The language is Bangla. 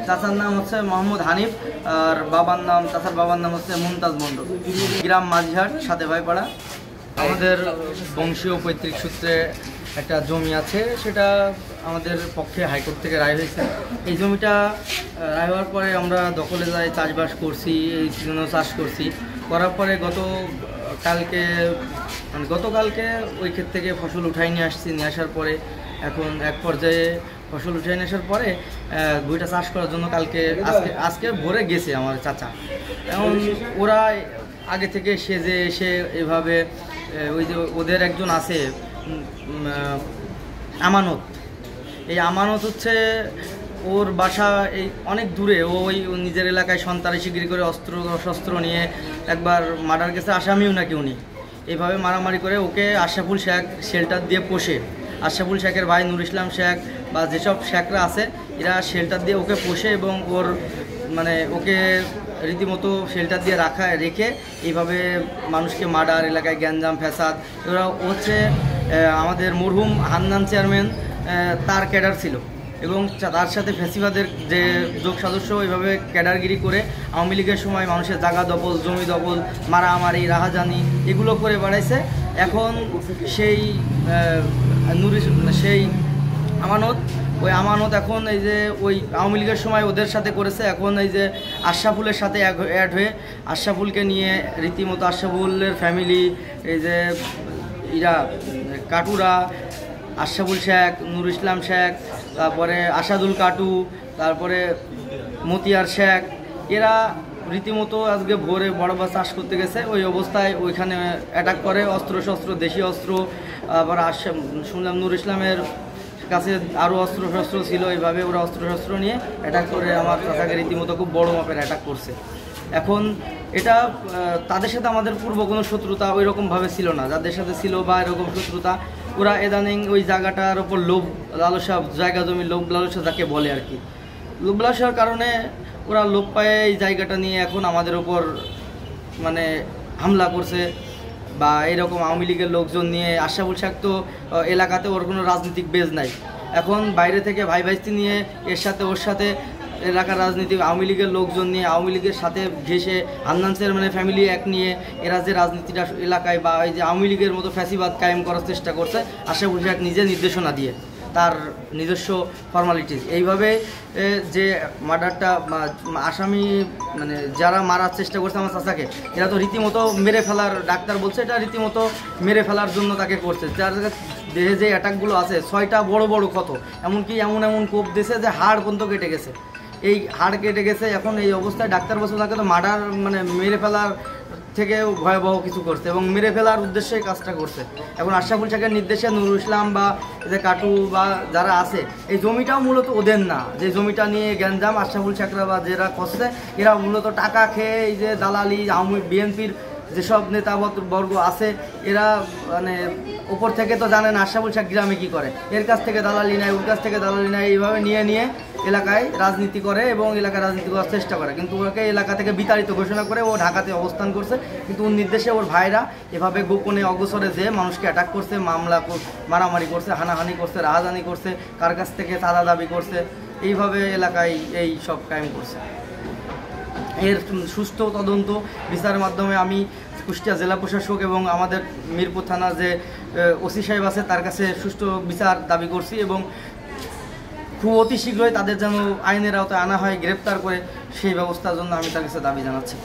চাচার নাম হচ্ছে মোহাম্মদ হানিফ আর চাচার বাবার নাম হচ্ছে মুমতাজ মন্ডল। গ্রাম মাঝিহাট, সাথে ভাইপাড়া। আমাদের বংশীয় পৈতৃক সূত্রে একটা জমি আছে, সেটা আমাদের পক্ষে হাইকোর্ট থেকে রায় হয়েছে। এই জমিটা রায় হওয়ার পরে আমরা দখলে যাই, চাষবাস করছি, এই সিজনও চাষ করছি। করার পরে গতকালকে ওই ক্ষেত থেকে ফসল উঠাই নিয়ে আসছি। নিয়ে আসার পরে এখন এক পর্যায়ে ফসল উঠাই নিয়ে আসার পরে বইটা চাষ করার জন্য আজকে ভোরে গেছে আমার চাচা। এখন ওরা আগে থেকে সেজে এসে এভাবে ওই যে ওদের একজন আছে আমানত, এই আমানত হচ্ছে ওর বাসা এই অনেক দূরে। ওই নিজের এলাকায় সন্ত্রাসীগিরি করে শস্ত্র নিয়ে একবার মার্ডার কেসে আসামিও নাকি উনি। এইভাবে মারামারি করে ওকে আশরাফুল শেখ শেল্টার দিয়ে পোষে। আশরাফুল শেখের ভাই নুর ইসলাম শেখ বা যেসব শেখরা আছে এরা শেল্টার দিয়ে ওকে পোষে এবং ওকে রীতিমতো শেল্টার দিয়ে রেখে এইভাবে মানুষকে মার্ডার, এলাকায় গ্যাঞ্জাম ফ্যাসাদ। এরা হচ্ছে আমাদের মরহুম হান্নান চেয়ারম্যান তার ক্যাডার ছিল এবং তার সাথে ফ্যাসিবাদের যে যোগ সদস্য এইভাবে ক্যাডারগিরি করে আওয়ামী লীগের সময় মানুষের জায়গা দখল, জমি দখল, মারামারি, রাহাজানি এগুলো করে বেড়াইছে। এখন সেই ওই আমানত এখন এই যে ওই আওয়ামী লীগের সময় ওদের সাথে করেছে। এখন এই যে আশরাফুলের সাথে অ্যাড হয়ে আশরাফুলকে নিয়ে রীতিমতো আশরাফুলের ফ্যামিলি, এই যে কাটুরা, আশরাফুল শেখ, নুর ইসলাম শেখ, তারপরে আসাদুল কাটু, তারপরে মতিয়ার শেখ, এরা রীতিমতো আজকে ভোরে বড় বা চাষ করতে গেছে। ওই অবস্থায় ওইখানে অ্যাটাক করে, অস্ত্র দেশি অস্ত্র। আবার শুনলাম নুর ইসলামের কাছে আরও অস্ত্র ছিল। এইভাবে ওরা অস্ত্র নিয়ে অ্যাটাক করে আমার চাচাকে রীতিমতো খুব বড় মাপের অ্যাটাক করছে। এখন এটা তাদের সাথে আমাদের পূর্ব কোনো শত্রুতা ওই রকমভাবে ছিল না। যাদের সাথে ছিল বা এরকম শত্রুতা, ওরা ইদানিং ওই জায়গাটার ওপর লোভ লালসা, জায়গা জমি লোভ লালসা যাকে বলে আর কি, লোভ লালসার কারণে ওরা লোভ পায় এই জায়গাটা নিয়ে এখন আমাদের ওপর হামলা করছে। বা এরকম আওয়ামী লীগের লোকজন নিয়ে আশরাফুল শেখ তো এলাকাতে ওর কোনো রাজনৈতিক বেজ নাই। এখন বাইরে থেকে ভাইস্তি নিয়ে ওর সাথে এলাকার রাজনীতি, আওয়ামী লীগের লোকজন নিয়ে আওয়ামী লীগের সাথে ঘেসে হান্নান চেয়ারম্যানের ফ্যামিলি এক নিয়ে এরা যে রাজনীতিটা এলাকায় বা এই যে আওয়ামী লীগের মতো ফ্যাসিবাদ কায়েম করার চেষ্টা করছে আশরাফুল শেখ নিজে নির্দেশনা দিয়ে, তার নিজস্ব ফর্মালিটিস। এইভাবে যে মার্ডারটা আসামি যারা মারার চেষ্টা করছে আমার চাচাকে, এরা তো রীতিমতো মেরে ফেলার, ডাক্তার বলছে এটা রীতিমতো মেরে ফেলার জন্য তাকে করছে। যার দেহে যে অ্যাটাকগুলো আছে 6টা বড় ক্ষত, এমনকি এমন কোপ দিয়েছে যে হাড় পর্যন্ত কেটে গেছে। এই হাড় কেটে গেছে। এখন এই অবস্থায় ডাক্তার বলছে তাকে তো মার্ডার মেরে ফেলার থেকেও ভয়াবহ কিছু করছে এবং মেরে ফেলার উদ্দেশ্যে কাজটা করছে। এখন আশরাফুল শেখের নির্দেশে নুর ইসলাম বা যে কাটু বা যারা আছে, এই জমিটাও মূলত ওদের না। যে জমিটা নিয়ে গ্যাঞ্জাম আশরাফুল শেখরা বা যারা করছে এরা মূলত টাকা খেয়ে এই যে দালালি, আওয়ামী বিএনপির যেসব নেতাবর্গ আছে এরা ওপর থেকে তো জানেন আশরাফুল শেখ গ্রামে কী করে, এর কাছ থেকে দালালি নেয়, ওর কাছ থেকে দালালি নেয়, এইভাবে নিয়ে এলাকায় রাজনীতি করে এবং এলাকায় রাজনীতি করার চেষ্টা করে। কিন্তু ওকে এলাকা থেকে বিতাড়িত ঘোষণা করে ও ঢাকাতে অবস্থান করছে। কিন্তু ওর নির্দেশে ওর ভাইরা এভাবে গোপনে অগোচরে যে মানুষকে অ্যাটাক করছে, মারামারি করছে, হানাহানি করছে, রাহাজানি করছে, কার কাছ থেকে চাঁদা দাবি করছে, এইভাবে এলাকায় এই সব কায়েম করছে। এর সুস্থ তদন্ত বিচারের মাধ্যমে আমি কুষ্টিয়া জেলা প্রশাসক এবং আমাদের মিরপুর থানার যে ওসি সাহেব আছে তার কাছে সুষ্ঠু বিচার দাবি করছি এবং খুব অতি শীঘ্রই তাদের যেন আইনের আওতায় আনা হয়, গ্রেপ্তার করে সেই ব্যবস্থার জন্য আমি তার কাছে দাবি জানাচ্ছি।